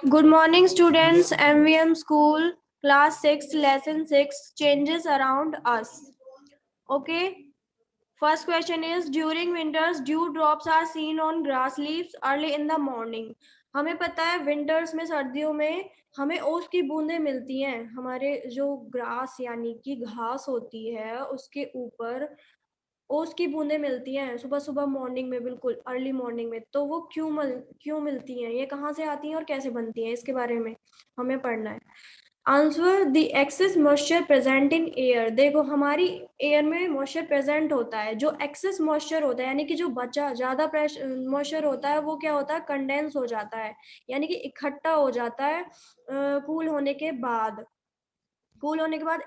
Good morning, students. MVM School, Class 6, Lesson 6, Changes Around Us. Okay. First question is, during winters, dew drops are seen on grass leaves early in the morning. हमें पता है winters में, सर्दियों में हमें ओस की बूंदें मिलती हैं हमारे जो ग्रास यानी कि घास होती है उसके ऊपर ओस की बूंदें मिलती हैं सुबह सुबह मॉर्निंग में, बिल्कुल अर्ली मॉर्निंग में। तो वो क्यों मिलती हैं, ये कहाँ से आती हैं और कैसे बनती हैं, इसके बारे में हमें पढ़ना है। Answer, the excess moisture present in air. देखो हमारी एयर में मॉइस्चर प्रेजेंट होता है, जो एक्सेस मॉइस्चर होता है यानी कि जो बचा ज्यादा मॉइस्चर होता है वो क्या होता है, कंडेंस हो जाता है, यानी कि इकट्ठा हो जाता है कूल होने के बाद।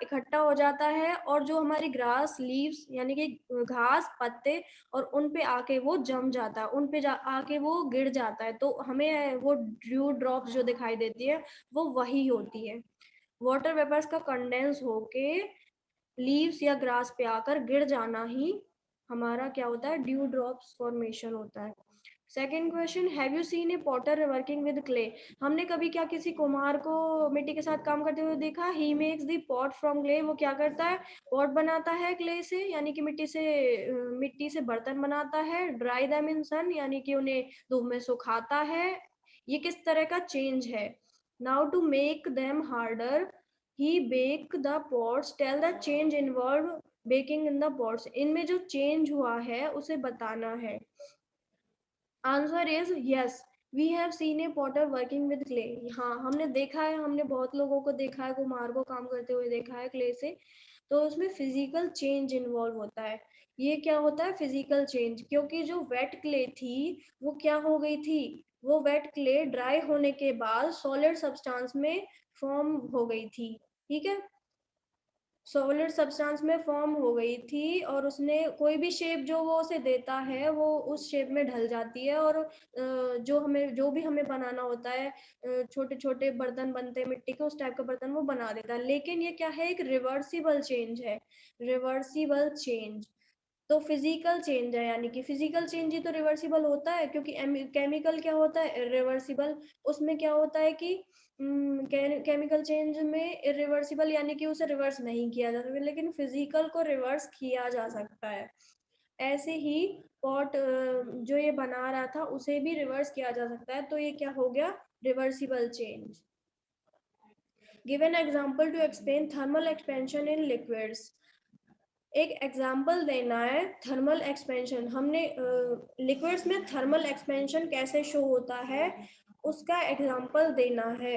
इकट्ठा हो जाता है और जो हमारी ग्रास लीव्स यानी कि घास पत्ते और उन पे आके वो जम जाता है, उन पे आके वो गिर जाता है, तो हमें वो ड्यू ड्रॉप्स जो दिखाई देती है वो वही होती है। वाटर वेपर्स का कंडेंस होके लीव्स या ग्रास पे आकर गिर जाना ही हमारा क्या होता है, ड्यू ड्रॉप्स फॉर्मेशन होता है। Second question, have you seen a potter working with clay. हमने कभी क्या किसी कुम्हार को मिट्टी के साथ काम करते हुए देखा। He makes the pot from clay. वो क्या करता है, पॉट बनाता है क्ले से यानी कि मिट्टी से बर्तन बनाता है। ड्राई देम इन सन यानी कि उन्हें धूप में सुखाता है। ये किस तरह का चेंज है। Now to make them harder he bake the pots. Tell the change involve baking in the pots. इनमें जो चेंज हुआ है उसे बताना है। Answer is yes, we have seen a potter working with clay. हाँ हमने देखा है, हमने बहुत लोगों को देखा है, कुम्हार को काम करते हुए देखा है क्ले से। तो उसमें फिजिकल चेंज इन्वॉल्व होता है। ये क्या होता है, फिजिकल चेंज, क्योंकि जो वेट क्ले थी वो क्या हो गई थी, वो वेट क्ले ड्राई होने के बाद सॉलिड सब्सटेंस में फॉर्म हो गई थी। ठीक है, सॉलिड सब्सटेंस में फॉर्म हो गई थी और उसने कोई भी शेप जो वो उसे देता है वो उस शेप में ढल जाती है। और जो भी हमें बनाना होता है, छोटे छोटे बर्तन बनते हैं मिट्टी के, उस टाइप का बर्तन वो बना देता है। लेकिन ये क्या है, एक रिवर्सिबल चेंज है, रिवर्सिबल चेंज। तो फिजिकल चेंज है, यानी कि फिजिकल चेंज ही तो रिवर्सिबल होता है, क्योंकि केमिकल क्या होता है, इरिवर्सिबल। उसमें क्या होता है कि केमिकल चेंज में इरिवर्सिबल यानी कि उसे रिवर्स नहीं किया जा सकता, लेकिन फिजिकल को रिवर्स किया जा सकता है। ऐसे ही पॉट जो ये बना रहा था उसे भी रिवर्स किया जा सकता है। तो ये क्या हो गया, reversible change. Give an example to explain thermal expansion in liquids. एक एग्जाम्पल देना है थर्मल एक्सपेंशन। हमने लिक्विड्स में थर्मल एक्सपेंशन कैसे शो होता है उसका एग्जाम्पल देना है।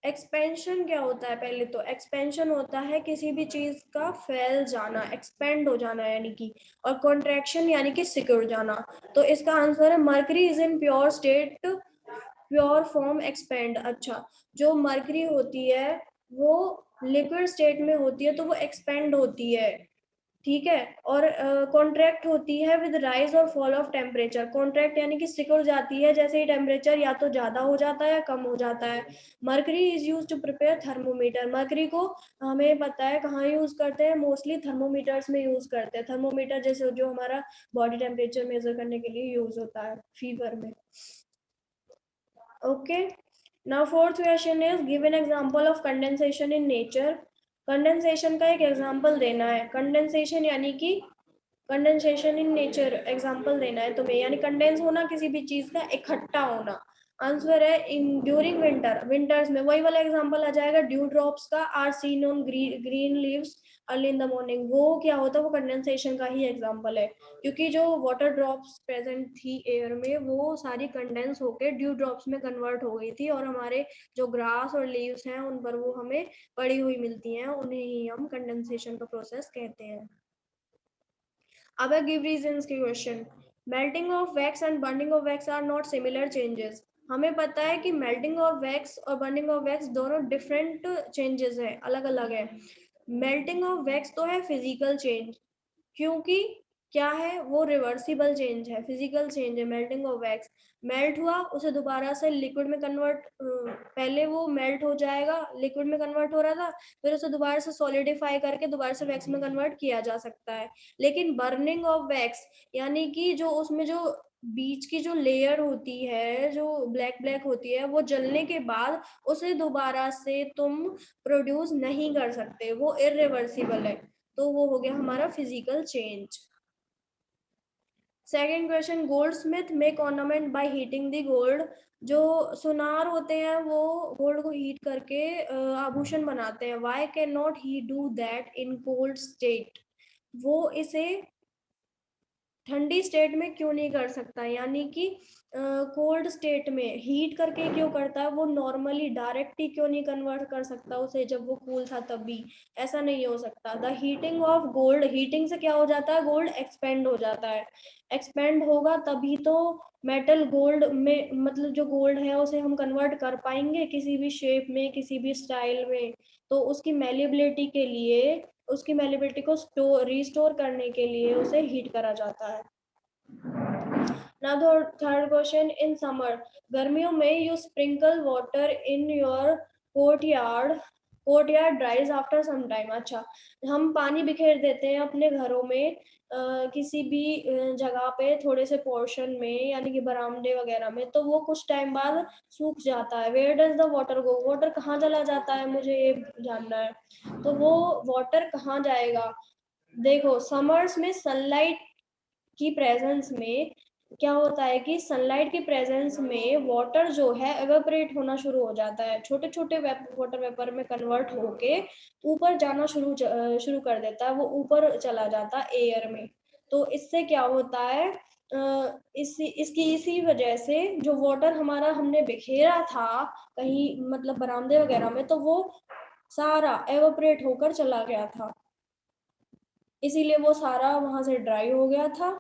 एक्सपेंशन क्या होता है, पहले तो एक्सपेंशन होता है किसी भी चीज का फैल जाना, एक्सपेंड हो जाना यानी कि, और कॉन्ट्रैक्शन यानी कि सिकुड़ जाना। तो इसका आंसर है mercury is in pure state, pure form expand. अच्छा, जो मर्करी होती है वो लिक्विड स्टेट में होती है तो वो एक्सपेंड होती है, ठीक है। और कॉन्ट्रैक्ट होती है विद राइज और फॉल ऑफ टेम्परेचर। कॉन्ट्रैक्ट यानी कि सिकुड़ जाती है जैसे ही टेम्परेचर या तो ज्यादा हो जाता है या कम हो जाता है। Mercury is use to prepare thermometer. Mercury को हमें पता है कहाँ यूज करते हैं, मोस्टली थर्मोमीटर्स में यूज करते हैं। थर्मोमीटर जैसे जो हमारा बॉडी टेम्परेचर मेजर करने के लिए यूज होता है फीवर में। Okay, now fourth question is give an example of condensation in nature. Condensation का एक एग्जांपल देना है। कंडेंसेशन यानी कि कंडेंसेशन इन नेचर एग्जांपल देना है तुम्हें, यानी कंडेंस होना किसी भी चीज का इकट्ठा होना। आंसर है इन ड्यूरिंग विंटर। विंटर्स में वही वाला एग्जांपल आ जाएगा, ड्यू ड्रॉप्स का are seen on green leaves early in the morning. वो क्या होता है, वो कंडेंसेशन का ही एग्जांपल है, क्योंकि जो वाटर ड्रॉप्स प्रेजेंट थी एयर में वो सारी कंडेंस होकर ड्यू ड्रॉप्स में कन्वर्ट हो गई थी, और हमारे जो ग्रास और लीव्स हैं उन पर वो हमें पड़ी हुई मिलती हैं, उन्हें ही हम कंडेंसेशन का प्रोसेस कहते हैं। अब है गिव रीजंस के question. Melting of wax and burning of wax are not similar changes. हमें पता है कि मेल्टिंग ऑफ वैक्स और बर्निंग ऑफ वैक्स दोनों डिफरेंट चेंजेस है, अलग अलग है। मेल्टिंग ऑफ वैक्स तो है फिजिकल चेंज, क्योंकि क्या है वो रिवर्सिबल चेंज है, फिजिकल चेंज है। मेल्टिंग ऑफ वैक्स, मेल्ट हुआ उसे दोबारा से लिक्विड में कन्वर्ट, पहले वो मेल्ट हो जाएगा, लिक्विड में कन्वर्ट हो रहा था, फिर उसे दोबारा से सॉलिडिफाई करके दोबारा से वैक्स में कन्वर्ट किया जा सकता है। लेकिन बर्निंग ऑफ वैक्स यानी कि जो उसमें जो बीच की जो लेयर होती है, जो ब्लैक ब्लैक होती है, वो जलने के बाद उसे दोबारा से तुम प्रोड्यूस नहीं कर सकते, वो इरिवर्सिबल है। तो वो हो गया हमारा physical change. Second question, gold Smith make ornament by heating the gold. जो सुनार होते हैं वो गोल्ड को हीट करके आभूषण बनाते हैं। Why can not he do that in cold state. वो इसे ठंडी स्टेट में क्यों नहीं कर सकता, यानी कि कोल्ड स्टेट में हीट करके क्यों करता है, वो नॉर्मली डायरेक्ट ही क्यों नहीं कन्वर्ट कर सकता उसे जब वो कूल था तभी। ऐसा नहीं हो सकता। The heating of gold, heating से क्या हो जाता है, गोल्ड एक्सपेंड हो जाता है। एक्सपेंड होगा तभी तो मेटल गोल्ड में, मतलब जो गोल्ड है उसे हम कन्वर्ट कर पाएंगे किसी भी शेप में, किसी भी स्टाइल में। तो उसकी मेलिबिलिटी के लिए, उसकी मेलिबिलिटी को रिस्टोर करने के लिए उसे हीट करा जाता है। Now third question, in summer, गर्मियों में you sprinkle water in your courtyard, courtyard dries after some time. अच्छा, हम पानी बिखेर देते हैं अपने घरों में किसी भी जगह पे, थोड़े से पोर्शन में, यानी कि बरामदे वगैरह में, तो वो कुछ टाइम बाद सूख जाता है। Where does the water go, water कहाँ चला जाता है, मुझे ये जानना है। तो वो वाटर कहाँ जाएगा, देखो समर्स में सनलाइट की प्रेजेंस में क्या होता है कि सनलाइट की प्रेजेंस में वाटर जो है एवेपोरेट होना शुरू हो जाता है, छोटे छोटे वाटर वेपर में कन्वर्ट होके ऊपर जाना शुरू कर देता है, वो ऊपर चला जाता है एयर में। तो इससे क्या होता है, इसी वजह से जो वाटर हमारा हमने बिखेरा था कहीं, मतलब बरामदे वगैरह में, तो वो सारा एवेपोरेट होकर चला गया था, इसीलिए वो सारा वहां से ड्राई हो गया था,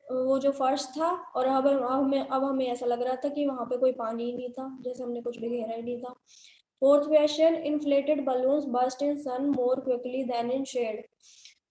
वो जो फर्श था। और अब हमें ऐसा लग रहा था कि वहां पे कोई पानी ही नहीं था, जैसे हमने कुछ भी घेरा ही नहीं था। Fourth question, inflated balloons burst in sun more quickly than in shade.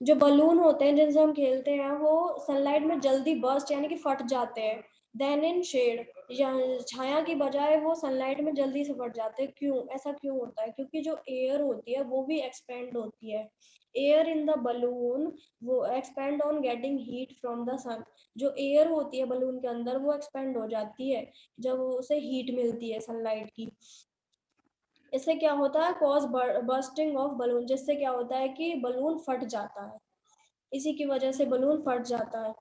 जो बलून होते हैं जिनसे हम खेलते हैं वो सनलाइट में जल्दी बर्स्ट यानी कि फट जाते हैं, देन इन शेड, या छाया की बजाय वो सनलाइट में जल्दी से फट जाते हैं। क्यों, ऐसा क्यों होता है, क्योंकि जो एयर होती है वो भी एक्सपेंड होती है। एयर इन द बलून वो expand on getting heat from the sun. जो एयर होती है बलून के अंदर वो एक्सपेंड हो जाती है जब उसे हीट मिलती है सनलाइट की। इससे क्या होता है, कॉज बर्स्टिंग ऑफ बलून, जिससे क्या होता है कि बलून फट जाता है, इसी की वजह से बलून फट जाता है।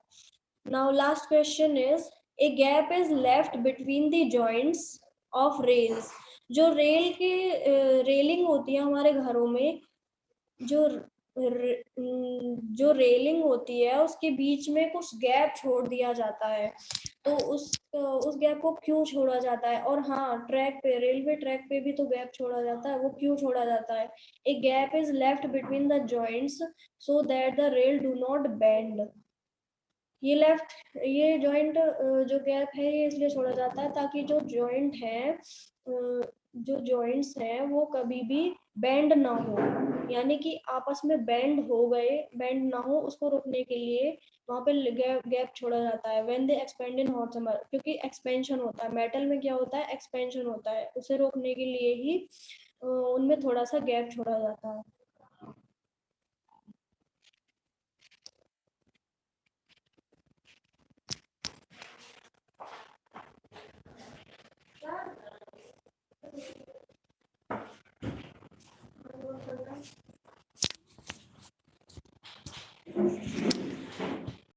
Now last question is, a gap is left between the joints of rails. जो रेल की रेलिंग होती है हमारे घरों में, जो जो रेलिंग होती है उसके बीच में कुछ गैप छोड़ दिया जाता है। तो उस गैप को क्यों छोड़ा जाता है, और हाँ, ट्रैक पे, रेलवे ट्रैक पे भी तो गैप छोड़ा जाता है, वो क्यों छोड़ा जाता है। A gap is left between the joints so that the rail do not bend. ये जॉइंट जो गैप है ये इसलिए छोड़ा जाता है ताकि जो जॉइंट्स हैं वो कभी भी बेंड ना हो, यानी कि आपस में बेंड ना हो, उसको रोकने के लिए वहां पे गैप छोड़ा जाता है। When they expand in hot summer, क्योंकि एक्सपेंशन होता है मेटल में, क्या होता है, एक्सपेंशन होता है, उसे रोकने के लिए ही उनमें थोड़ा सा गैप छोड़ा जाता है।